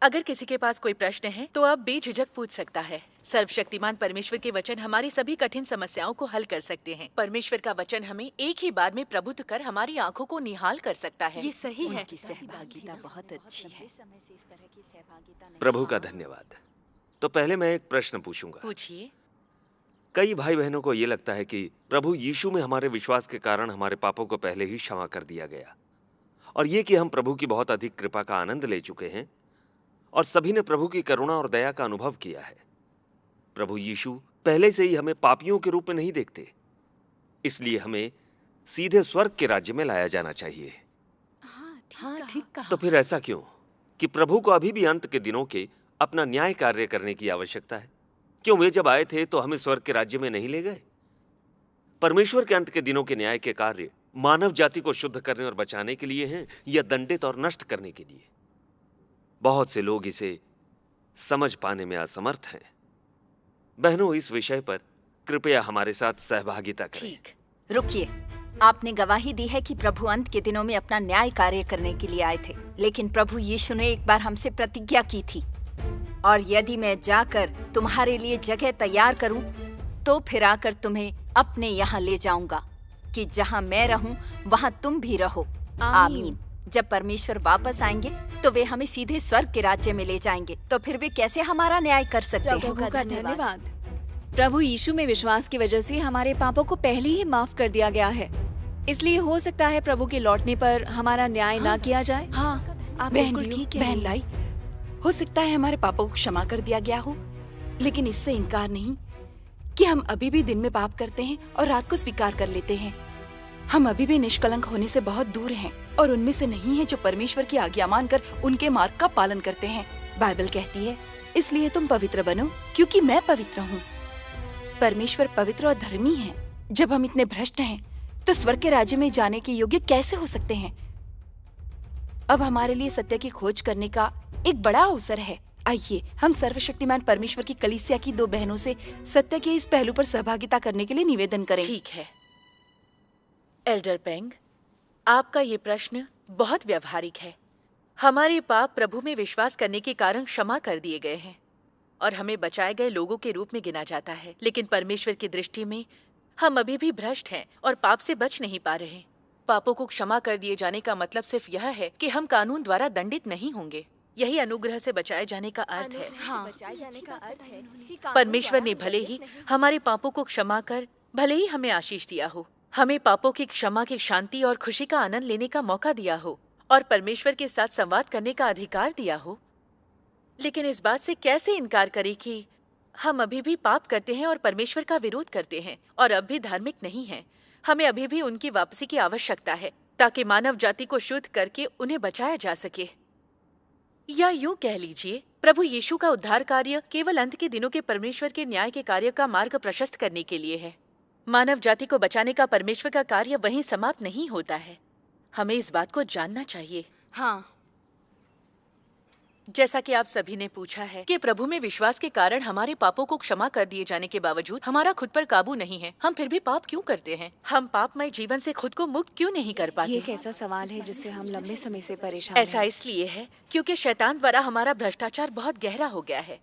अगर किसी के पास कोई प्रश्न है तो अब बेझिझक पूछ सकता है। सर्वशक्तिमान परमेश्वर के वचन हमारी सभी कठिन समस्याओं को हल कर सकते हैं। परमेश्वर का वचन हमें एक ही बार में प्रबुद्ध कर हमारी आंखों को निहाल कर सकता है। ये सही है। उनकी सहभागिता बहुत अच्छी है। प्रभु का धन्यवाद। तो पहले मैं एक प्रश्न पूछूंगा। पूछिए। कई भाई बहनों को यह लगता है कि प्रभु यीशु में हमारे विश्वास के कारण हमारे पापों को पहले ही क्षमा कर दिया गया, और ये कि हम प्रभु की बहुत अधिक कृपा का आनंद ले चुके हैं और सभी ने प्रभु की करुणा और दया का अनुभव किया है। प्रभु यीशु पहले से ही हमें पापियों के रूप में नहीं देखते, इसलिए हमें सीधे स्वर्ग के राज्य में लाया जाना चाहिए। हाँ, ठीक कहा। तो फिर ऐसा क्यों कि प्रभु को अभी भी अंत के दिनों के अपना न्याय कार्य करने की आवश्यकता है? क्यों वे जब आए थे तो हमें स्वर्ग के राज्य में नहीं ले गए? परमेश्वर के अंत के दिनों के न्याय के कार्य मानव जाति को शुद्ध करने और बचाने के लिए हैं या दंडित और नष्ट करने के लिए? बहुत से लोग इसे समझ पाने में असमर्थ हैं। बहनों, इस विषय पर कृपया हमारे साथ सहभागिता करें। ठीक। रुकिए, आपने गवाही दी है कि प्रभु अंत के दिनों में अपना न्याय कार्य करने के लिए आए थे, लेकिन प्रभु यीशु ने एक बार हमसे प्रतिज्ञा की थी, और यदि मैं जाकर तुम्हारे लिए जगह तैयार करूं, तो फिर आकर तुम्हें अपने यहाँ ले जाऊंगा, कि जहाँ मैं रहूं वहाँ तुम भी रहो। आमीन। जब परमेश्वर वापस आएंगे तो वे हमें सीधे स्वर्ग के राज्य में ले जाएंगे, तो फिर वे कैसे हमारा न्याय कर सकते हैं? प्रभु का धन्यवाद। प्रभु यीशु में विश्वास की वजह से हमारे पापों को पहले ही माफ कर दिया गया है, इसलिए हो सकता है प्रभु के लौटने पर हमारा न्याय ना किया जाए। हाँ, आप बहन बिल्कुल लियो, ठीक कह बहन रही हैं। लाई, हो सकता है हमारे पापों को क्षमा कर दिया गया हो, लेकिन इससे इनकार नहीं कि हम अभी भी दिन में पाप करते हैं और रात को स्वीकार कर लेते हैं। हम अभी भी निष्कलंक होने से बहुत दूर हैं और उनमें से नहीं है जो परमेश्वर की आज्ञा मानकर उनके मार्ग का पालन करते हैं। बाइबल कहती है, इसलिए तुम पवित्र बनो क्योंकि मैं पवित्र हूँ। परमेश्वर पवित्र और धर्मी है। जब हम इतने भ्रष्ट हैं तो स्वर्ग के राज्य में जाने के योग्य कैसे हो सकते हैं? अब हमारे लिए सत्य की खोज करने का एक बड़ा अवसर है। आइए हम सर्वशक्तिमान परमेश्वर की कलीसिया की 2 बहनों से सत्य के इस पहलू पर सहभागिता करने के लिए निवेदन करें। ठीक है। एल्डर पेंग, आपका ये प्रश्न बहुत व्यवहारिक है। हमारे पाप प्रभु में विश्वास करने के कारण क्षमा कर दिए गए हैं और हमें बचाए गए लोगों के रूप में गिना जाता है, लेकिन परमेश्वर की दृष्टि में हम अभी भी भ्रष्ट हैं और पाप से बच नहीं पा रहे। पापों को क्षमा कर दिए जाने का मतलब सिर्फ यह है कि हम कानून द्वारा दंडित नहीं होंगे। यही अनुग्रह से बचाए जाने का अर्थ है। परमेश्वर ने भले ही हमारे पापों को क्षमा कर भले ही हमें आशीष दिया हो, हमें पापों की क्षमा की शांति और खुशी का आनंद लेने का मौका दिया हो और परमेश्वर के साथ संवाद करने का अधिकार दिया हो, लेकिन इस बात से कैसे इनकार करें कि हम अभी भी पाप करते हैं और परमेश्वर का विरोध करते हैं और अब भी धार्मिक नहीं हैं। हमें अभी भी उनकी वापसी की आवश्यकता है ताकि मानव जाति को शुद्ध करके उन्हें बचाया जा सके। या यूं कह लीजिए, प्रभु यीशु का उद्धार कार्य केवल अंत के दिनों के परमेश्वर के न्याय के कार्य का मार्ग प्रशस्त करने के लिए है। मानव जाति को बचाने का परमेश्वर का कार्य वहीं समाप्त नहीं होता है। हमें इस बात को जानना चाहिए। हाँ, जैसा कि आप सभी ने पूछा है कि प्रभु में विश्वास के कारण हमारे पापों को क्षमा कर दिए जाने के बावजूद हमारा खुद पर काबू नहीं है, हम फिर भी पाप क्यों करते हैं? हम पापमय जीवन से खुद को मुक्त क्यों नहीं कर ये पाते? एक ऐसा सवाल है जिससे हम लंबे समय से परेशान ऐसा हैं। इसलिए है क्योंकि शैतान द्वारा हमारा भ्रष्टाचार बहुत गहरा हो गया है,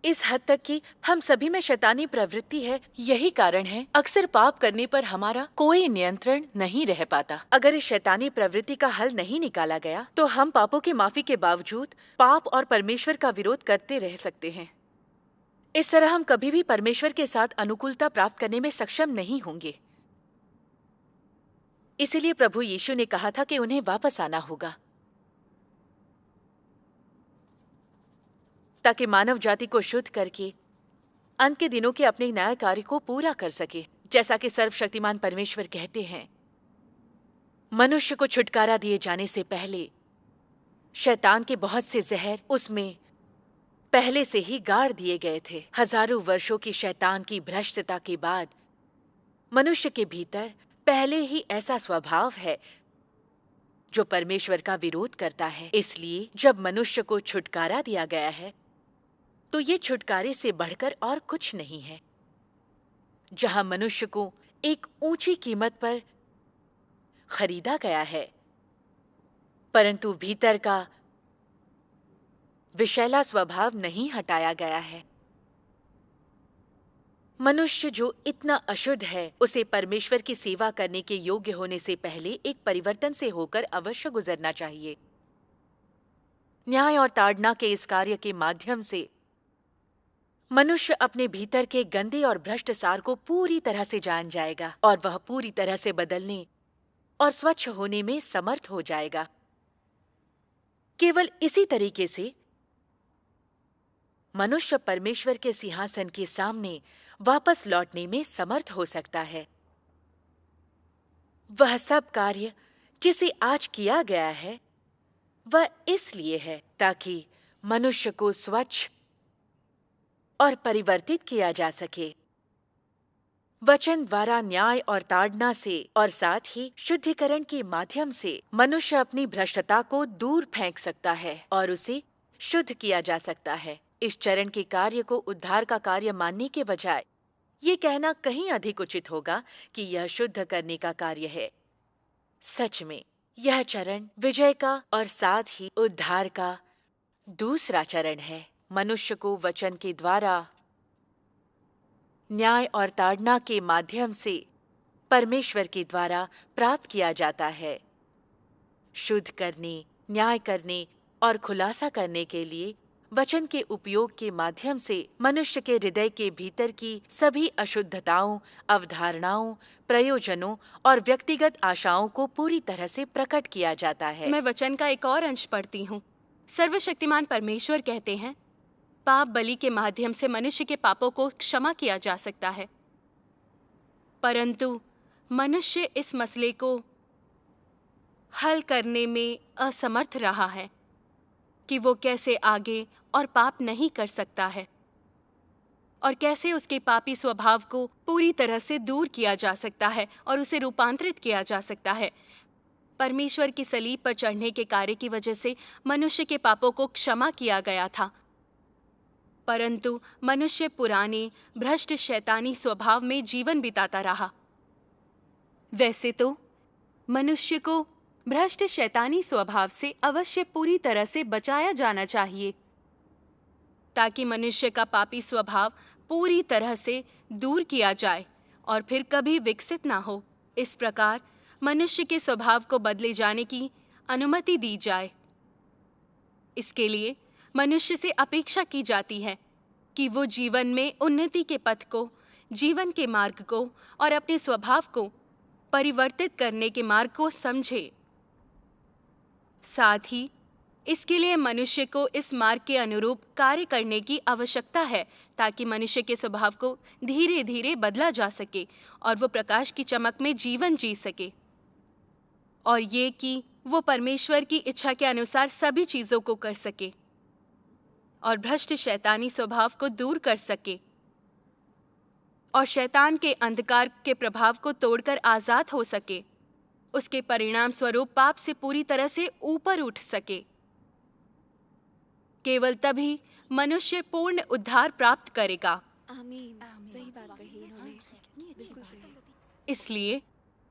इस हद तक कि हम सभी में शैतानी प्रवृत्ति है। यही कारण है अक्सर पाप करने पर हमारा कोई नियंत्रण नहीं रह पाता। अगर इस शैतानी प्रवृत्ति का हल नहीं निकाला गया तो हम पापों की माफी के बावजूद पाप और परमेश्वर का विरोध करते रह सकते हैं। इस तरह हम कभी भी परमेश्वर के साथ अनुकूलता प्राप्त करने में सक्षम नहीं होंगे। इसीलिए प्रभु यीशु ने कहा था कि उन्हें वापस आना होगा ताकि मानव जाति को शुद्ध करके अंत के दिनों के अपने न्याय कार्य को पूरा कर सके। जैसा कि सर्वशक्तिमान परमेश्वर कहते हैं, मनुष्य को छुटकारा दिए जाने से पहले शैतान के बहुत से जहर उसमें पहले से ही गाड़ दिए गए थे। हजारों वर्षों की शैतान की भ्रष्टता के बाद मनुष्य के भीतर पहले ही ऐसा स्वभाव है जो परमेश्वर का विरोध करता है। इसलिए जब मनुष्य को छुटकारा दिया गया है तो ये छुटकारे से बढ़कर और कुछ नहीं है। जहां मनुष्य को एक ऊंची कीमत पर खरीदा गया है, परंतु भीतर का विषैला स्वभाव नहीं हटाया गया है। मनुष्य जो इतना अशुद्ध है, उसे परमेश्वर की सेवा करने के योग्य होने से पहले एक परिवर्तन से होकर अवश्य गुजरना चाहिए। न्याय और ताड़ना के इस कार्य के माध्यम से मनुष्य अपने भीतर के गंदे और भ्रष्ट सार को पूरी तरह से जान जाएगा और वह पूरी तरह से बदलने और स्वच्छ होने में समर्थ हो जाएगा। केवल इसी तरीके से मनुष्य परमेश्वर के सिंहासन के सामने वापस लौटने में समर्थ हो सकता है। वह सब कार्य जिसे आज किया गया है, वह इसलिए है ताकि मनुष्य को स्वच्छ और परिवर्तित किया जा सके। वचन द्वारा न्याय और ताड़ना से और साथ ही शुद्धिकरण के माध्यम से मनुष्य अपनी भ्रष्टता को दूर फेंक सकता है और उसे शुद्ध किया जा सकता है। इस चरण के कार्य को उद्धार का कार्य मानने के बजाय ये कहना कहीं अधिक उचित होगा कि यह शुद्ध करने का कार्य है। सच में यह चरण विजय का और साथ ही उद्धार का दूसरा चरण है। मनुष्य को वचन के द्वारा न्याय और ताड़ना के माध्यम से परमेश्वर के द्वारा प्राप्त किया जाता है। शुद्ध करने, न्याय करने और खुलासा करने के लिए वचन के उपयोग के माध्यम से मनुष्य के हृदय के भीतर की सभी अशुद्धताओं, अवधारणाओं, प्रयोजनों और व्यक्तिगत आशाओं को पूरी तरह से प्रकट किया जाता है। मैं वचन का एक और अंश पढ़ती हूँ। सर्वशक्तिमान परमेश्वर कहते हैं, पाप बलि के माध्यम से मनुष्य के पापों को क्षमा किया जा सकता है, परंतु मनुष्य इस मसले को हल करने में असमर्थ रहा है कि वो कैसे आगे और पाप नहीं कर सकता है और कैसे उसके पापी स्वभाव को पूरी तरह से दूर किया जा सकता है और उसे रूपांतरित किया जा सकता है। परमेश्वर की सलीब पर चढ़ने के कार्य की वजह से मनुष्य के पापों को क्षमा किया गया था, परंतु मनुष्य पुराने भ्रष्ट शैतानी स्वभाव में जीवन बिताता रहा। वैसे तो मनुष्य को भ्रष्ट शैतानी स्वभाव से अवश्य पूरी तरह से बचाया जाना चाहिए ताकि मनुष्य का पापी स्वभाव पूरी तरह से दूर किया जाए और फिर कभी विकसित ना हो। इस प्रकार मनुष्य के स्वभाव को बदले जाने की अनुमति दी जाए। इसके लिए मनुष्य से अपेक्षा की जाती है कि वो जीवन में उन्नति के पथ को, जीवन के मार्ग को और अपने स्वभाव को परिवर्तित करने के मार्ग को समझे। साथ ही इसके लिए मनुष्य को इस मार्ग के अनुरूप कार्य करने की आवश्यकता है ताकि मनुष्य के स्वभाव को धीरे धीरे बदला जा सके और वो प्रकाश की चमक में जीवन जी सके, और ये कि वो परमेश्वर की इच्छा के अनुसार सभी चीज़ों को कर सके और भ्रष्ट शैतानी स्वभाव को दूर कर सके और शैतान के अंधकार के प्रभाव को तोड़कर आज़ाद हो सके। उसके परिणाम स्वरूप पाप से पूरी तरह से ऊपर उठ सके। केवल तभी मनुष्य पूर्ण उद्धार प्राप्त करेगा। आमीन। सही बात कही इन्होंने। बिल्कुल सही। इसलिए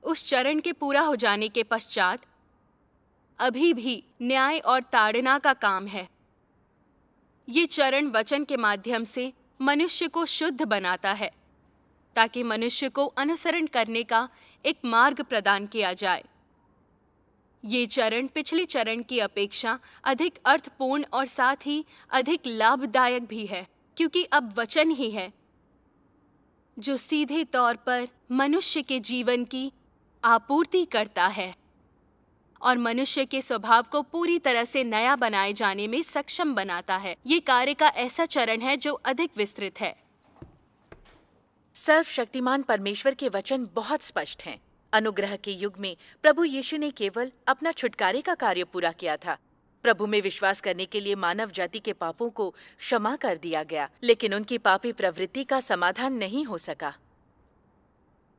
उस चरण के पूरा हो जाने के पश्चात अभी भी न्याय और ताड़ना का काम है। ये चरण वचन के माध्यम से मनुष्य को शुद्ध बनाता है ताकि मनुष्य को अनुसरण करने का एक मार्ग प्रदान किया जाए। ये चरण पिछले चरण की अपेक्षा अधिक अर्थपूर्ण और साथ ही अधिक लाभदायक भी है, क्योंकि अब वचन ही है जो सीधे तौर पर मनुष्य के जीवन की आपूर्ति करता है और मनुष्य के स्वभाव को पूरी तरह से नया बनाए जाने में सक्षम बनाता है। ये कार्य का ऐसा चरण है जो अधिक विस्तृत है। सर्वशक्तिमान परमेश्वर के वचन बहुत स्पष्ट हैं। अनुग्रह के युग में प्रभु यीशु ने केवल अपना छुटकारे का कार्य पूरा किया था। प्रभु में विश्वास करने के लिए मानव जाति के पापों को क्षमा कर दिया गया, लेकिन उनकी पापी प्रवृत्ति का समाधान नहीं हो सका।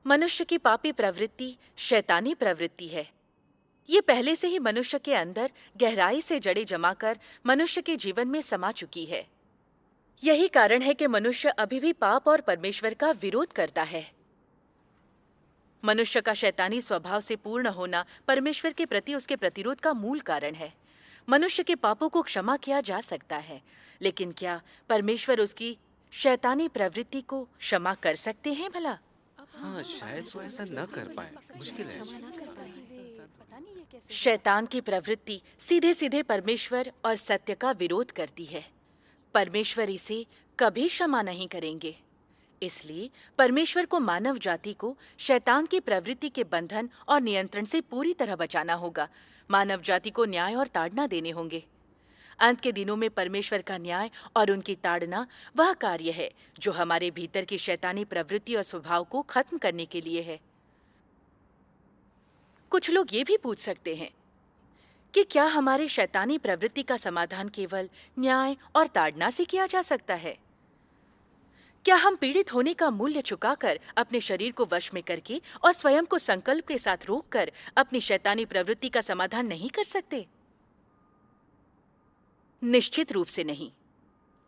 मनुष्य की पापी प्रवृत्ति शैतानी प्रवृत्ति है। ये पहले से ही मनुष्य के अंदर गहराई से जड़ें जमाकर मनुष्य के जीवन में समा चुकी है। यही कारण है कि मनुष्य अभी भी पाप और परमेश्वर का विरोध करता है। मनुष्य का शैतानी स्वभाव से पूर्ण होना परमेश्वर के प्रति उसके प्रतिरोध का मूल कारण है। मनुष्य के पापों को क्षमा किया जा सकता है, लेकिन क्या परमेश्वर उसकी शैतानी प्रवृत्ति को क्षमा कर सकते हैं भला? हाँ, शायद वो ऐसा न कर पाए। मुश्किल है। शैतान की प्रवृत्ति सीधे सीधे परमेश्वर और सत्य का विरोध करती है। परमेश्वर इसे कभी क्षमा नहीं करेंगे। इसलिए परमेश्वर को मानव जाति को शैतान की प्रवृत्ति के बंधन और नियंत्रण से पूरी तरह बचाना होगा। मानव जाति को न्याय और ताड़ना देने होंगे। अंत के दिनों में परमेश्वर का न्याय और उनकी ताड़ना वह कार्य है जो हमारे भीतर की शैतानी प्रवृत्ति और स्वभाव को खत्म करने के लिए है। कुछ लोग ये भी पूछ सकते हैं कि क्या हमारे शैतानी प्रवृत्ति का समाधान केवल न्याय और ताड़ना से किया जा सकता है? क्या हम पीड़ित होने का मूल्य चुकाकर अपने शरीर को वश में करके और स्वयं को संकल्प के साथ रोककर अपनी शैतानी प्रवृत्ति का समाधान नहीं कर सकते? निश्चित रूप से नहीं।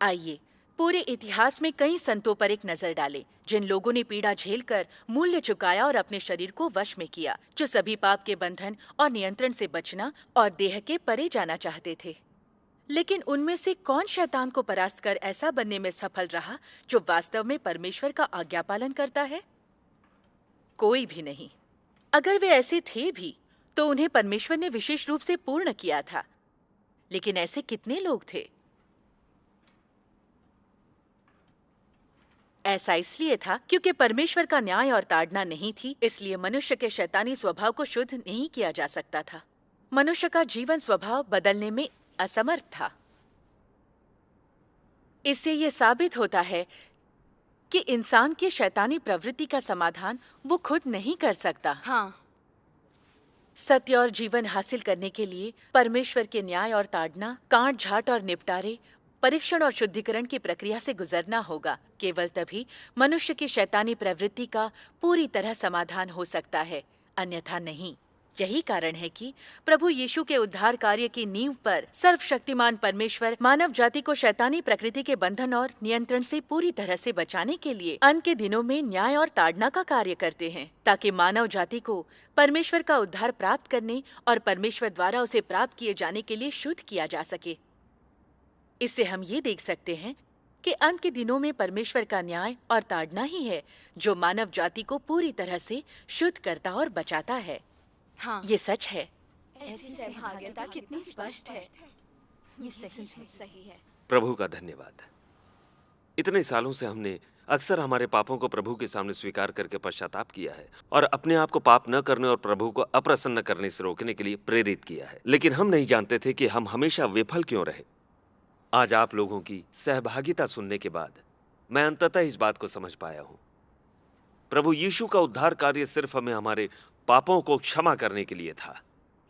आइए पूरे इतिहास में कई संतों पर एक नजर डालें जिन लोगों ने पीड़ा झेलकर मूल्य चुकाया और अपने शरीर को वश में किया, जो सभी पाप के बंधन और नियंत्रण से बचना और देह के परे जाना चाहते थे। लेकिन उनमें से कौन शैतान को परास्त कर ऐसा बनने में सफल रहा जो वास्तव में परमेश्वर का आज्ञा पालन करता है? कोई भी नहीं। अगर वे ऐसे थे भी तो उन्हें परमेश्वर ने विशेष रूप से पूर्ण किया था। लेकिन ऐसे कितने लोग थे? ऐसा इसलिए था क्योंकि परमेश्वर का न्याय और ताड़ना नहीं थी, इसलिए मनुष्य के शैतानी स्वभाव को शुद्ध नहीं किया जा सकता था। मनुष्य का जीवन स्वभाव बदलने में असमर्थ था। इससे यह साबित होता है कि इंसान की शैतानी प्रवृत्ति का समाधान वो खुद नहीं कर सकता। हाँ, सत्य और जीवन हासिल करने के लिए परमेश्वर के न्याय और ताड़ना, काट छांट और निपटारे, परीक्षण और शुद्धिकरण की प्रक्रिया से गुजरना होगा। केवल तभी मनुष्य की शैतानी प्रवृत्ति का पूरी तरह समाधान हो सकता है, अन्यथा नहीं। यही कारण है कि प्रभु यीशु के उद्धार कार्य की नींव पर सर्वशक्तिमान परमेश्वर मानव जाति को शैतानी प्रकृति के बंधन और नियंत्रण से पूरी तरह से बचाने के लिए अंत के दिनों में न्याय और ताड़ना का कार्य करते हैं, ताकि मानव जाति को परमेश्वर का उद्धार प्राप्त करने और परमेश्वर द्वारा उसे प्राप्त किए जाने के लिए शुद्ध किया जा सके। इससे हम ये देख सकते हैं कि अंत के दिनों में परमेश्वर का न्याय और ताड़ना ही है जो मानव जाति को पूरी तरह से शुद्ध करता और बचाता है। हाँ, ये सच है। ऐसी सहभागिता कितनी स्पष्ट है। ये सही है। प्रभु का धन्यवाद। इतने सालों से हमने अक्सर हमारे पापों को प्रभु के सामने स्वीकार करके पश्चाताप किया है और अपने आप को पाप न करने और प्रभु को अप्रसन्न करने से रोकने के लिए प्रेरित किया है, लेकिन हम नहीं जानते थे कि हम हमेशा विफल क्यों रहे। आज आप लोगों की सहभागिता सुनने के बाद मैं अंततः इस बात को समझ पाया हूं। प्रभु यीशु का उद्धार कार्य सिर्फ हमें हमारे पापों को क्षमा करने के लिए था,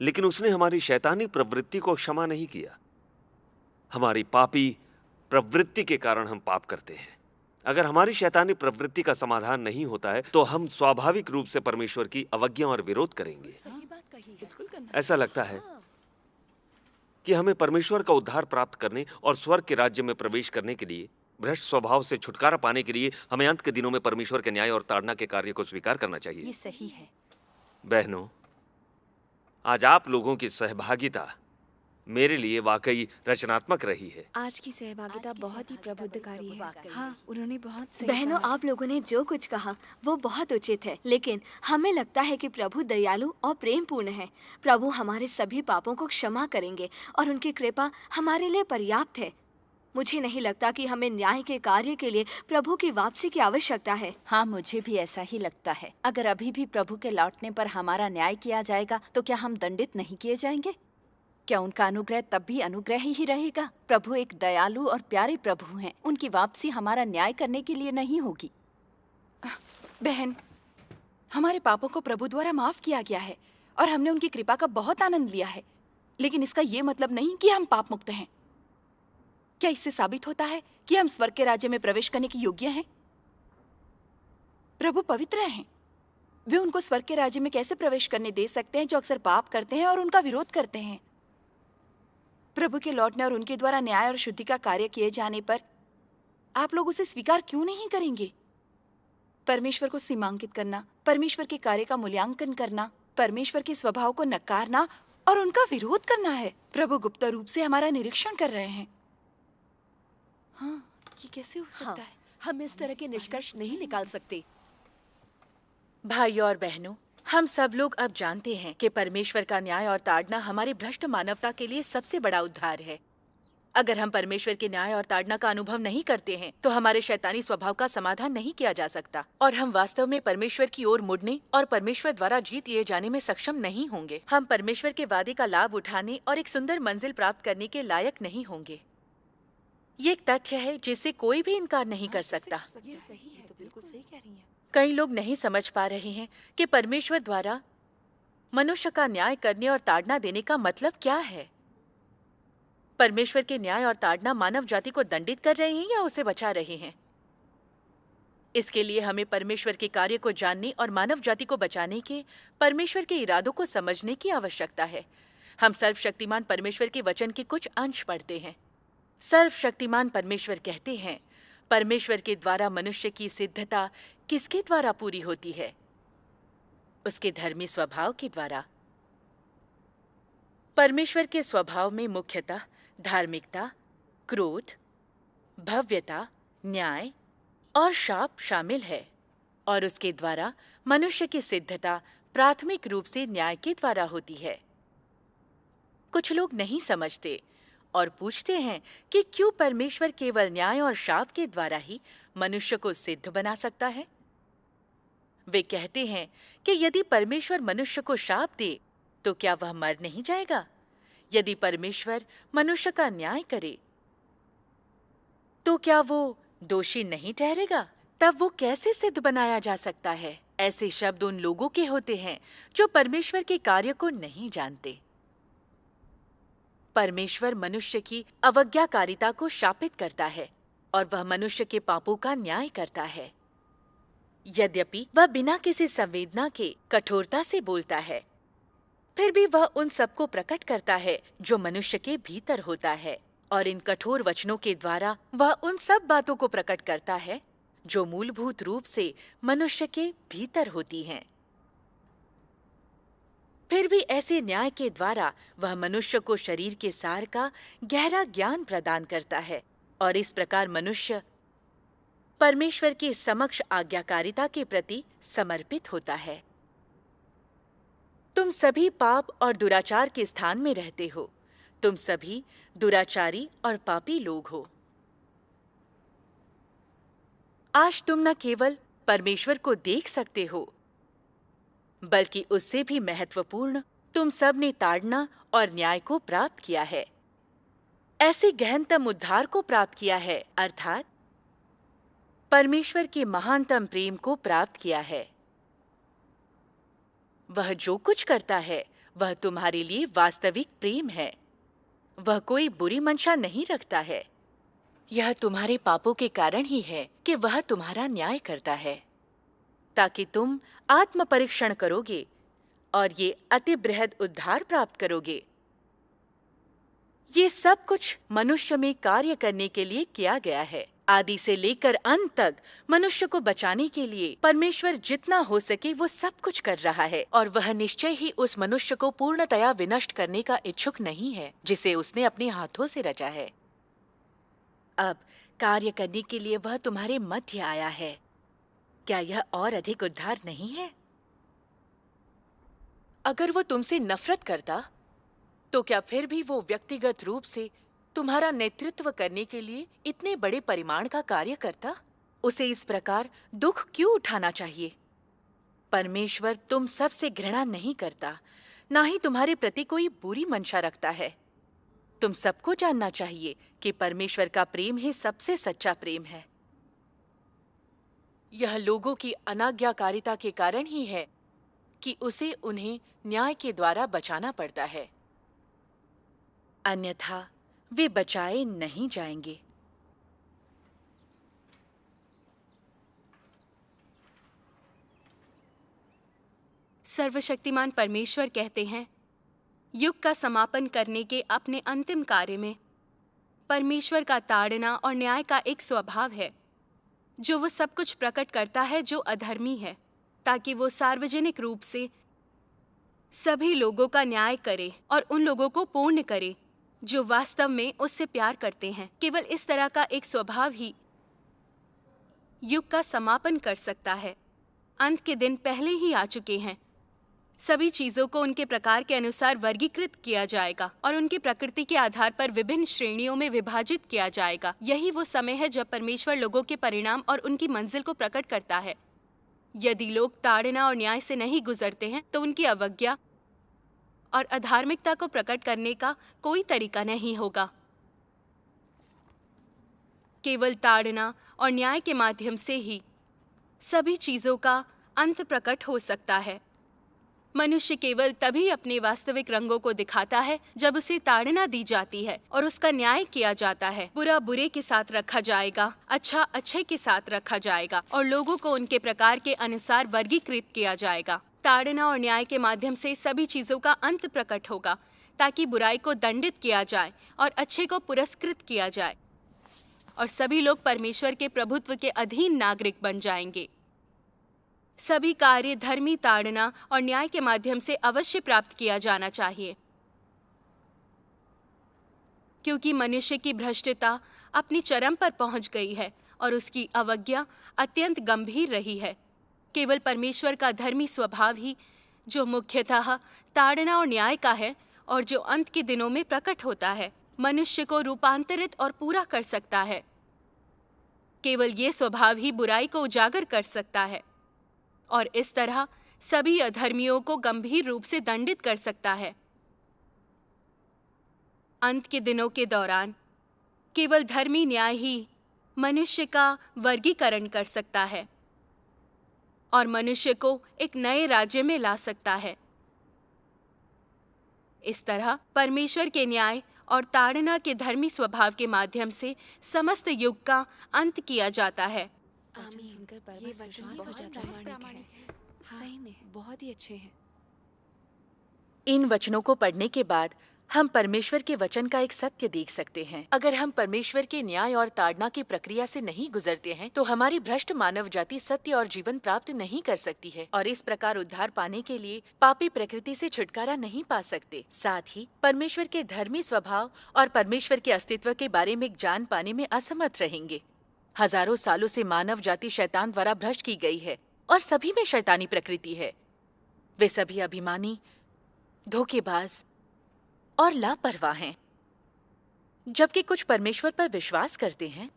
लेकिन उसने हमारी शैतानी प्रवृत्ति को क्षमा नहीं किया। हमारी पापी प्रवृत्ति के कारण हम पाप करते हैं। अगर हमारी शैतानी प्रवृत्ति का समाधान नहीं होता है तो हम स्वाभाविक रूप से परमेश्वर की अवज्ञा और विरोध करेंगे। ऐसा लगता है कि हमें परमेश्वर का उद्धार प्राप्त करने और स्वर्ग के राज्य में प्रवेश करने के लिए, भ्रष्ट स्वभाव से छुटकारा पाने के लिए हमें अंत के दिनों में परमेश्वर के न्याय और ताड़ना के कार्य को स्वीकार करना चाहिए। ये सही है। बहनों, आज आप लोगों की सहभागिता मेरे लिए वाकई रचनात्मक रही है। आज की सहभागिता बहुत ही प्रबुद्धकारी है। हाँ, उन्होंने बहुत सही बहनों, कहा। आप लोगों ने जो कुछ कहा वो बहुत उचित है, लेकिन हमें लगता है कि प्रभु दयालु और प्रेम पूर्ण है। प्रभु हमारे सभी पापों को क्षमा करेंगे और उनकी कृपा हमारे लिए पर्याप्त है। मुझे नहीं लगता कि हमें न्याय के कार्य के लिए प्रभु की वापसी की आवश्यकता है। हाँ, मुझे भी ऐसा ही लगता है। अगर अभी भी प्रभु के लौटने पर हमारा न्याय किया जाएगा तो क्या हम दंडित नहीं किए जाएंगे? क्या उनका अनुग्रह तब भी अनुग्रह ही रहेगा? प्रभु एक दयालु और प्यारे प्रभु हैं। उनकी वापसी हमारा न्याय करने के लिए नहीं होगी। बहन, हमारे पापों को प्रभु द्वारा माफ किया गया है और हमने उनकी कृपा का बहुत आनंद लिया है, लेकिन इसका ये मतलब नहीं कि हम पाप मुक्त हैं। क्या इससे साबित होता है कि हम स्वर्ग के राज्य में प्रवेश करने के योग्य हैं? प्रभु पवित्र हैं। वे उनको स्वर्ग के राज्य में कैसे प्रवेश करने दे सकते हैं जो अक्सर पाप करते हैं और उनका विरोध करते हैं? प्रभु के लौटने और उनके द्वारा न्याय और शुद्धि का कार्य किए जाने पर आप लोग उसे स्वीकार क्यों नहीं करेंगे? परमेश्वर को सीमांकित करना, परमेश्वर के कार्य का मूल्यांकन करना, परमेश्वर के स्वभाव को नकारना और उनका विरोध करना है। प्रभु गुप्त रूप से हमारा निरीक्षण कर रहे हैं। हाँ, ये कैसे हो सकता है? हम इस तरह के निष्कर्ष नहीं निकाल सकते। भाइयों और बहनों, हम सब लोग अब जानते हैं कि परमेश्वर का न्याय और ताड़ना हमारी भ्रष्ट मानवता के लिए सबसे बड़ा उद्धार है। अगर हम परमेश्वर के न्याय और ताड़ना का अनुभव नहीं करते हैं तो हमारे शैतानी स्वभाव का समाधान नहीं किया जा सकता और हम वास्तव में परमेश्वर की ओर मुड़ने और परमेश्वर द्वारा जीत लिए जाने में सक्षम नहीं होंगे। हम परमेश्वर के वादे का लाभ उठाने और एक सुंदर मंजिल प्राप्त करने के लायक नहीं होंगे। ये एक तथ्य है जिससे कोई भी इनकार नहीं कर सकता। ये सही है, तो बिल्कुल सही कह रही हैं। कई लोग नहीं समझ पा रहे हैं कि परमेश्वर द्वारा मनुष्य का न्याय करने और ताड़ना देने का मतलब क्या है। परमेश्वर के न्याय और ताड़ना मानव जाति को दंडित कर रहे हैं या उसे बचा रहे हैं। इसके लिए हमें परमेश्वर के कार्य को जानने और मानव जाति को बचाने के परमेश्वर के इरादों को समझने की आवश्यकता है। हम सर्वशक्तिमान परमेश्वर के वचन के कुछ अंश पढ़ते हैं। सर्वशक्तिमान परमेश्वर कहते हैं, परमेश्वर के द्वारा मनुष्य की सिद्धता किसके द्वारा पूरी होती है? उसके धर्मी स्वभाव के द्वारा। परमेश्वर के स्वभाव में मुख्यतः धार्मिकता, क्रोध, भव्यता, न्याय और शाप शामिल है और उसके द्वारा मनुष्य की सिद्धता प्राथमिक रूप से न्याय के द्वारा होती है। कुछ लोग नहीं समझते और पूछते हैं कि क्यों परमेश्वर केवल न्याय और शाप के द्वारा ही मनुष्य को सिद्ध बना सकता है। वे कहते हैं कि यदि परमेश्वर मनुष्य को शाप दे तो क्या वह मर नहीं जाएगा? यदि परमेश्वर मनुष्य का न्याय करे तो क्या वो दोषी नहीं ठहरेगा? तब वो कैसे सिद्ध बनाया जा सकता है? ऐसे शब्द उन लोगों के होते हैं जो परमेश्वर के कार्य को नहीं जानते। परमेश्वर मनुष्य की अवज्ञाकारिता को शापित करता है और वह मनुष्य के पापों का न्याय करता है। यद्यपि वह बिना किसी संवेदना के कठोरता से बोलता है, फिर भी वह उन सबको प्रकट करता है जो मनुष्य के भीतर होता है और इन कठोर वचनों के द्वारा वह उन सब बातों को प्रकट करता है जो मूलभूत रूप से मनुष्य के भीतर होती हैं। फिर भी ऐसे न्याय के द्वारा वह मनुष्य को शरीर के सार का गहरा ज्ञान प्रदान करता है और इस प्रकार मनुष्य परमेश्वर के समक्ष आज्ञाकारिता के प्रति समर्पित होता है। तुम सभी पाप और दुराचार के स्थान में रहते हो। तुम सभी दुराचारी और पापी लोग हो। आज तुम न केवल परमेश्वर को देख सकते हो, बल्कि उससे भी महत्वपूर्ण तुम सब ने ताड़ना और न्याय को प्राप्त किया है। ऐसे गहनतम उद्धार को प्राप्त किया है, अर्थात परमेश्वर के महानतम प्रेम को प्राप्त किया है। वह जो कुछ करता है वह तुम्हारे लिए वास्तविक प्रेम है। वह कोई बुरी मंशा नहीं रखता है। यह तुम्हारे पापों के कारण ही है कि वह तुम्हारा न्याय करता है, ताकि तुम आत्म परीक्षण करोगे और ये अति बृहद उद्धार प्राप्त करोगे। ये सब कुछ मनुष्य में कार्य करने के लिए किया गया है। आदि से लेकर अंत तक मनुष्य को बचाने के लिए परमेश्वर जितना हो सके वो सब कुछ कर रहा है और वह निश्चय ही उस मनुष्य को पूर्णतया विनष्ट करने का इच्छुक नहीं है जिसे उसने अपने हाथों से रचा है। अब कार्य करने के लिए वह तुम्हारे मध्य आया है। क्या यह और अधिक उद्धार नहीं है? अगर वो तुमसे नफरत करता तो क्या फिर भी वो व्यक्तिगत रूप से तुम्हारा नेतृत्व करने के लिए इतने बड़े परिमाण का कार्य करता? उसे इस प्रकार दुख क्यों उठाना चाहिए? परमेश्वर तुम सब से घृणा नहीं करता, ना ही तुम्हारे प्रति कोई बुरी मंशा रखता है। तुम सबको जानना चाहिए कि परमेश्वर का प्रेम ही सबसे सच्चा प्रेम है। यह लोगों की अनाज्ञाकारिता के कारण ही है कि उसे उन्हें न्याय के द्वारा बचाना पड़ता है, अन्यथा वे बचाए नहीं जाएंगे। सर्वशक्तिमान परमेश्वर कहते हैं, युग का समापन करने के अपने अंतिम कार्य में परमेश्वर का ताड़ना और न्याय का एक स्वभाव है जो वो सब कुछ प्रकट करता है जो अधर्मी है, ताकि वो सार्वजनिक रूप से सभी लोगों का न्याय करे और उन लोगों को पूर्ण करे जो वास्तव में उससे प्यार करते हैं। केवल इस तरह का एक स्वभाव ही युग का समापन कर सकता है। अंत के दिन पहले ही आ चुके हैं। सभी चीजों को उनके प्रकार के अनुसार वर्गीकृत किया जाएगा और उनकी प्रकृति के आधार पर विभिन्न श्रेणियों में विभाजित किया जाएगा। यही वो समय है जब परमेश्वर लोगों के परिणाम और उनकी मंजिल को प्रकट करता है। यदि लोग ताड़ना और न्याय से नहीं गुजरते हैं तो उनकी अवज्ञा और अधार्मिकता को प्रकट करने का कोई तरीका नहीं होगा। केवल ताड़ना और न्याय के माध्यम से ही सभी चीजों का अंत प्रकट हो सकता है। मनुष्य केवल तभी अपने वास्तविक रंगों को दिखाता है जब उसे ताड़ना दी जाती है और उसका न्याय किया जाता है। बुरा बुरे के साथ रखा जाएगा, अच्छा अच्छे के साथ रखा जाएगा और लोगों को उनके प्रकार के अनुसार वर्गीकृत किया जाएगा। ताड़ना और न्याय के माध्यम से सभी चीजों का अंत प्रकट होगा ताकि बुराई को दंडित किया जाए और अच्छे को पुरस्कृत किया जाए और सभी लोग परमेश्वर के प्रभुत्व के अधीन नागरिक बन जाएंगे। सभी कार्य धर्मी ताड़ना और न्याय के माध्यम से अवश्य प्राप्त किया जाना चाहिए, क्योंकि मनुष्य की भ्रष्टता अपनी चरम पर पहुंच गई है और उसकी अवज्ञा अत्यंत गंभीर रही है। केवल परमेश्वर का धर्मी स्वभाव ही जो मुख्यतः ताड़ना और न्याय का है और जो अंत के दिनों में प्रकट होता है, मनुष्य को रूपांतरित और पूरा कर सकता है। केवल ये स्वभाव ही बुराई को उजागर कर सकता है और इस तरह सभी अधर्मियों को गंभीर रूप से दंडित कर सकता है। अंत के दिनों के दौरान केवल धर्मी न्याय ही मनुष्य का वर्गीकरण कर सकता है और मनुष्य को एक नए राज्य में ला सकता है। इस तरह परमेश्वर के न्याय और ताड़ना के धर्मी स्वभाव के माध्यम से समस्त युग का अंत किया जाता है। ये वचन बहुत प्रामाणिक है। सही में बहुत ही अच्छे हैं। इन वचनों को पढ़ने के बाद हम परमेश्वर के वचन का एक सत्य देख सकते हैं। अगर हम परमेश्वर के न्याय और ताड़ना की प्रक्रिया से नहीं गुजरते हैं तो हमारी भ्रष्ट मानव जाति सत्य और जीवन प्राप्त नहीं कर सकती है और इस प्रकार उद्धार पाने के लिए पापी प्रकृति से छुटकारा नहीं पा सकते। साथ ही परमेश्वर के धर्मी स्वभाव और परमेश्वर के अस्तित्व के बारे में जान पाने में असमर्थ रहेंगे। हजारों सालों से मानव जाति शैतान द्वारा भ्रष्ट की गई है और सभी में शैतानी प्रकृति है। वे सभी अभिमानी, धोखेबाज और लापरवाह हैं, जबकि कुछ परमेश्वर पर विश्वास करते हैं,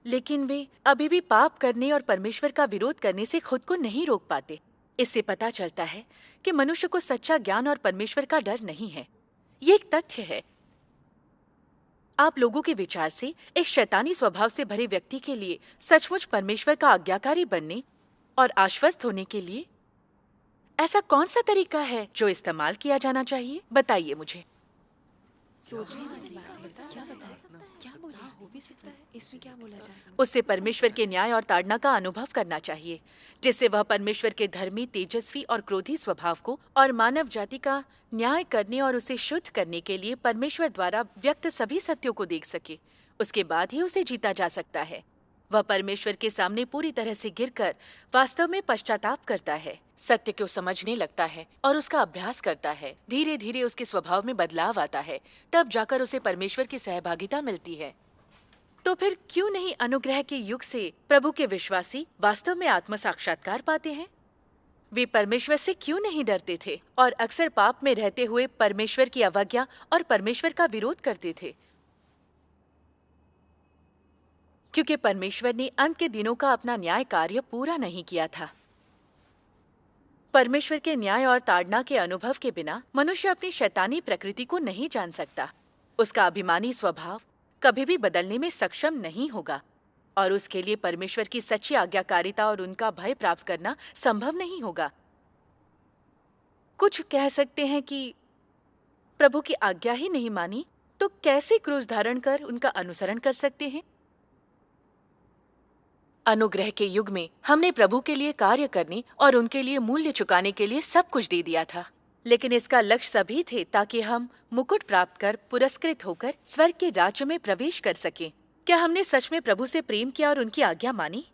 लेकिन वे अभी भी पाप करने और परमेश्वर का विरोध करने से खुद को नहीं रोक पाते। इससे पता चलता है कि मनुष्य को सच्चा ज्ञान और परमेश्वर का डर नहीं है। ये एक तथ्य है। आप लोगों के विचार से एक शैतानी स्वभाव से भरे व्यक्ति के लिए सचमुच परमेश्वर का आज्ञाकारी बनने और आश्वस्त होने के लिए ऐसा कौन सा तरीका है जो इस्तेमाल किया जाना चाहिए? बताइए मुझे। सोचने वाली बात है। क्या बताएं? क्या बोले? हो भी सकता है। इसमें क्या बोला जाए? उससे परमेश्वर के न्याय और ताड़ना का अनुभव करना चाहिए, जिससे वह परमेश्वर के धर्मी, तेजस्वी और क्रोधी स्वभाव को और मानव जाति का न्याय करने और उसे शुद्ध करने के लिए परमेश्वर द्वारा व्यक्त सभी सत्यों को देख सके। उसके बाद ही उसे जीता जा सकता है। वह परमेश्वर के सामने पूरी तरह से गिरकर वास्तव में पश्चाताप करता है, सत्य को समझने लगता है और उसका अभ्यास करता है। धीरे धीरे उसके स्वभाव में बदलाव आता है, तब जाकर उसे परमेश्वर की सहभागिता मिलती है। तो फिर क्यों नहीं अनुग्रह के युग से प्रभु के विश्वासी वास्तव में आत्म साक्षात्कार पाते हैं? वे परमेश्वर से क्यों नहीं डरते थे और अक्सर पाप में रहते हुए परमेश्वर की अवज्ञा और परमेश्वर का विरोध करते थे? क्योंकि परमेश्वर ने अंत के दिनों का अपना न्याय कार्य पूरा नहीं किया था। परमेश्वर के न्याय और ताड़ना के अनुभव के बिना मनुष्य अपनी शैतानी प्रकृति को नहीं जान सकता। उसका अभिमानी स्वभाव कभी भी बदलने में सक्षम नहीं होगा और उसके लिए परमेश्वर की सच्ची आज्ञाकारिता और उनका भय प्राप्त करना संभव नहीं होगा। कुछ कह सकते हैं कि प्रभु की आज्ञा ही नहीं मानी तो कैसे क्रूस धारण कर उनका अनुसरण कर सकते हैं? अनुग्रह के युग में हमने प्रभु के लिए कार्य करने और उनके लिए मूल्य चुकाने के लिए सब कुछ दे दिया था, लेकिन इसका लक्ष्य सभी थे ताकि हम मुकुट प्राप्त कर पुरस्कृत होकर स्वर्ग के राज्य में प्रवेश कर सकें। क्या हमने सच में प्रभु से प्रेम किया और उनकी आज्ञा मानी?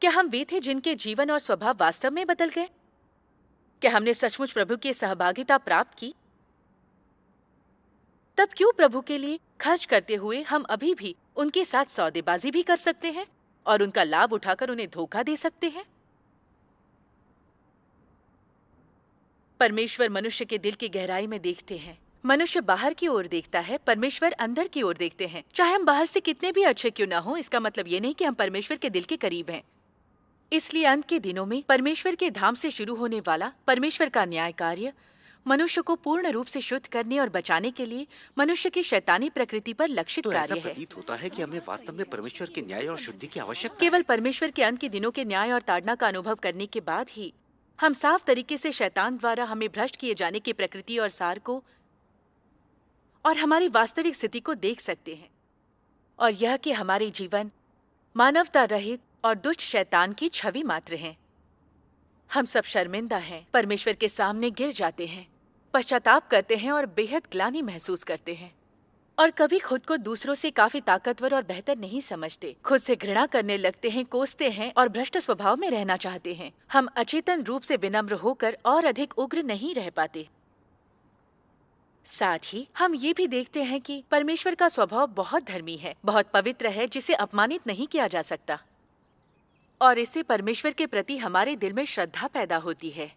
क्या हम वे थे जिनके जीवन और स्वभाव वास्तव में बदल गए? क्या हमने सचमुच प्रभु की सहभागिता प्राप्त की? तब क्यों प्रभु के लिए खर्च करते हुए हम अभी भी उनके साथ सौदेबाजी भी कर सकते हैं और उनका लाभ उठाकर उन्हें धोखा दे सकते हैं? परमेश्वर मनुष्य के दिल की गहराई में देखते हैं। मनुष्य बाहर की ओर देखता है, परमेश्वर अंदर की ओर देखते हैं। चाहे हम बाहर से कितने भी अच्छे क्यों ना हो, इसका मतलब ये नहीं कि हम परमेश्वर के दिल के करीब हैं। इसलिए अंत के दिनों में परमेश्वर के धाम से शुरू होने वाला परमेश्वर का न्याय कार्य मनुष्य को पूर्ण रूप से शुद्ध करने और बचाने के लिए मनुष्य की शैतानी प्रकृति पर लक्षित तो ऐसा कार्य है। प्रतीत होता है कि हमें वास्तव में परमेश्वर के न्याय और शुद्धि की आवश्यकता केवल परमेश्वर के अंत के दिनों के न्याय और ताड़ना का अनुभव करने के बाद ही हम साफ तरीके से शैतान द्वारा हमें भ्रष्ट किए जाने की प्रकृति और सार को और हमारी वास्तविक स्थिति को देख सकते हैं, और यह कि हमारे जीवन मानवता रहित और दुष्ट शैतान की छवि मात्र हैं। हम सब शर्मिंदा हैं, परमेश्वर के सामने गिर जाते हैं, पश्चाताप करते हैं और बेहद ग्लानि महसूस करते हैं, और कभी खुद को दूसरों से काफी ताकतवर और बेहतर नहीं समझते। खुद से घृणा करने लगते हैं, कोसते हैं और भ्रष्ट स्वभाव में रहना चाहते हैं। हम अचेतन रूप से विनम्र होकर और अधिक उग्र नहीं रह पाते। साथ ही हम ये भी देखते हैं कि परमेश्वर का स्वभाव बहुत धर्मी है, बहुत पवित्र है, जिसे अपमानित नहीं किया जा सकता, और इससे परमेश्वर के प्रति हमारे दिल में श्रद्धा पैदा होती है।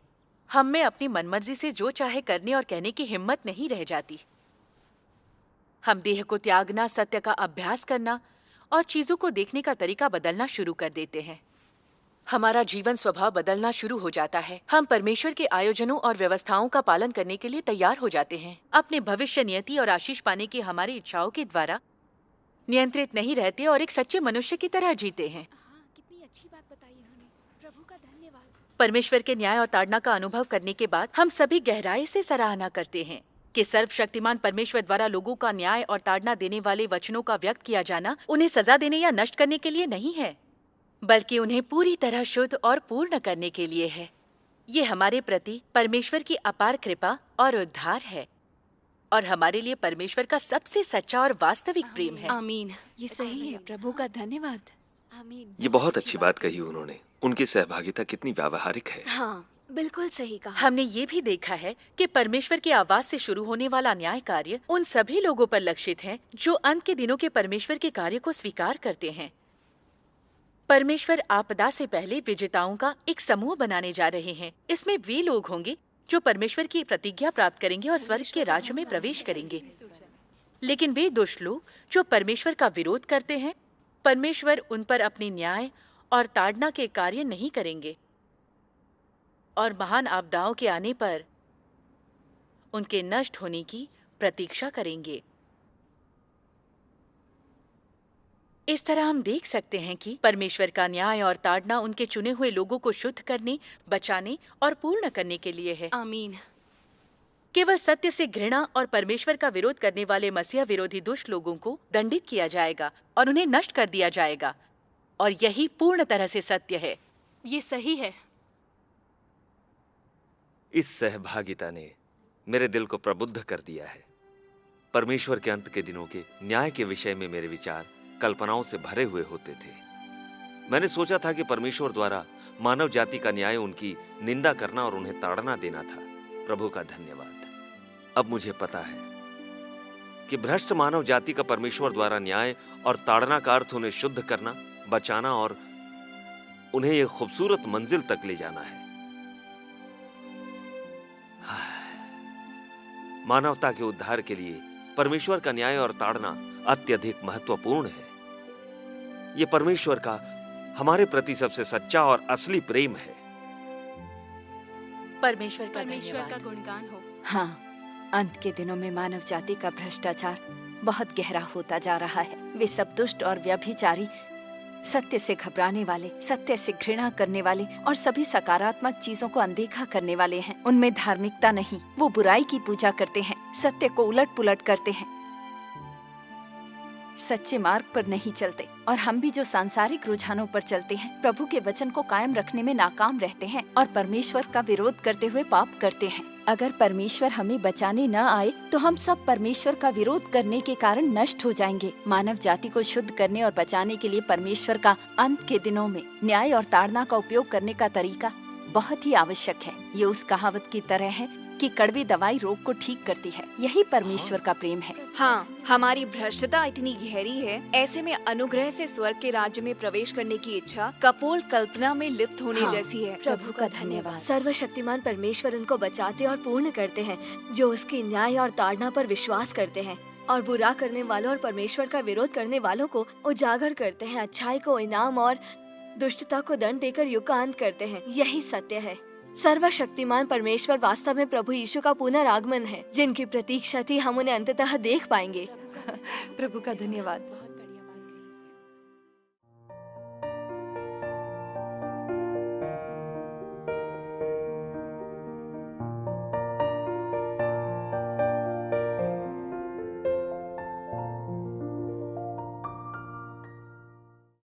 हम में अपनी मनमर्जी से जो चाहे करने और कहने की हिम्मत नहीं रह जाती। हम देह को त्यागना, सत्य का अभ्यास करना और चीजों को देखने का तरीका बदलना शुरू कर देते हैं। हमारा जीवन स्वभाव बदलना शुरू हो जाता है। हम परमेश्वर के आयोजनों और व्यवस्थाओं का पालन करने के लिए तैयार हो जाते हैं। अपने भविष्य नियति और आशीष पाने की हमारी इच्छाओं के द्वारा नियंत्रित नहीं रहते और एक सच्चे मनुष्य की तरह जीते हैं। कितनी अच्छी बात बताई उन्होंने। प्रभु का धन्यवाद। परमेश्वर के न्याय और ताड़ना का अनुभव करने के बाद हम सभी गहराई से सराहना करते हैं कि सर्वशक्तिमान परमेश्वर द्वारा लोगों का न्याय और ताड़ना देने वाले वचनों का व्यक्त किया जाना उन्हें सजा देने या नष्ट करने के लिए नहीं है, बल्कि उन्हें पूरी तरह शुद्ध और पूर्ण करने के लिए है। ये हमारे प्रति परमेश्वर की अपार कृपा और उद्धार है, और हमारे लिए परमेश्वर का सबसे सच्चा और वास्तविक प्रेम है। आमीन। ये सही है। प्रभु का धन्यवाद। आमीन। ये बहुत अच्छी बात कही उन्होंने। उनकी सहभागिता कितनी व्यावहारिक है। हाँ, बिल्कुल सही कहा। हमने ये भी देखा है कि परमेश्वर की आवाज से शुरू होने वाला न्याय कार्य उन सभी लोगों पर लक्षित है जो अंत के दिनों के परमेश्वर के कार्य को स्वीकार करते हैं। परमेश्वर आपदा से पहले विजेताओं का एक समूह बनाने जा रहे हैं। इसमें वे लोग होंगे जो परमेश्वर की प्रतिज्ञा प्राप्त करेंगे और स्वर्ग के राज्य में प्रवेश करेंगे। लेकिन वे दुष्ट लोग जो परमेश्वर का विरोध करते हैं, परमेश्वर उन पर अपनी न्याय और ताड़ना के कार्य नहीं करेंगे, और महान आपदाओं के आने पर उनके नष्ट होने की प्रतीक्षा करेंगे। इस तरह हम देख सकते हैं कि परमेश्वर का न्याय और ताड़ना उनके चुने हुए लोगों को शुद्ध करने, बचाने और पूर्ण करने के लिए है। आमीन। केवल सत्य से घृणा और परमेश्वर का विरोध करने वाले मसीह विरोधी दुष्ट लोगों को दंडित किया जाएगा और उन्हें नष्ट कर दिया जाएगा, और यही पूर्ण तरह से सत्य है। ये सही है। इस सहभागिता ने मेरे दिल को प्रबुद्ध कर दिया है। परमेश्वर के अंत के दिनों के न्याय के विषय में मेरे विचार कल्पनाओं से भरे हुए होते थे। मैंने सोचा था कि परमेश्वर द्वारा मानव जाति का न्याय उनकी निंदा करना और उन्हें ताड़ना देना था। प्रभु का धन्यवाद। अब मुझे पता है कि भ्रष्ट मानव जाति का परमेश्वर द्वारा न्याय और ताड़ना का अर्थ उन्हें शुद्ध करना, बचाना और उन्हें एक खूबसूरत मंजिल तक ले जाना है। मानवता के उद्धार के लिए परमेश्वर का न्याय और ताड़ना अत्यधिक महत्वपूर्ण है। यह परमेश्वर का हमारे प्रति सबसे सच्चा और असली प्रेम है। परमेश्वर का गुणगान हो। हाँ, अंत के दिनों में मानव जाति का भ्रष्टाचार बहुत गहरा होता जा रहा है। वे सब दुष्ट और व्यभिचारी, सत्य से घबराने वाले, सत्य से घृणा करने वाले और सभी सकारात्मक चीजों को अनदेखा करने वाले हैं। उनमें धार्मिकता नहीं, वो बुराई की पूजा करते हैं, सत्य को उलट पुलट करते हैं, सच्चे मार्ग पर नहीं चलते। और हम भी जो सांसारिक रुझानों पर चलते हैं, प्रभु के वचन को कायम रखने में नाकाम रहते हैं और परमेश्वर का विरोध करते हुए पाप करते हैं। अगर परमेश्वर हमें बचाने न आए तो हम सब परमेश्वर का विरोध करने के कारण नष्ट हो जाएंगे। मानव जाति को शुद्ध करने और बचाने के लिए परमेश्वर का अंत के दिनों में न्याय और ताड़ना का उपयोग करने का तरीका बहुत ही आवश्यक है। ये उस कहावत की तरह है कि कड़वी दवाई रोग को ठीक करती है। यही परमेश्वर का प्रेम है। हाँ, हमारी भ्रष्टता इतनी गहरी है, ऐसे में अनुग्रह से स्वर्ग के राज्य में प्रवेश करने की इच्छा कपोल कल्पना में लिप्त होने जैसी है। प्रभु का धन्यवाद। सर्वशक्तिमान परमेश्वर उनको बचाते और पूर्ण करते हैं जो उसकी न्याय और ताड़ना पर विश्वास करते हैं, और बुरा करने वालों और परमेश्वर का विरोध करने वालों को उजागर करते हैं। अच्छाई को इनाम और दुष्टता को दंड देकर युग का अंत करते हैं। यही सत्य है। सर्वशक्तिमान परमेश्वर वास्तव में प्रभु यीशु का पुनरागमन है, जिनकी प्रतीक्षा थी हम उन्हें अंततः देख पाएंगे। प्रभु का धन्यवाद।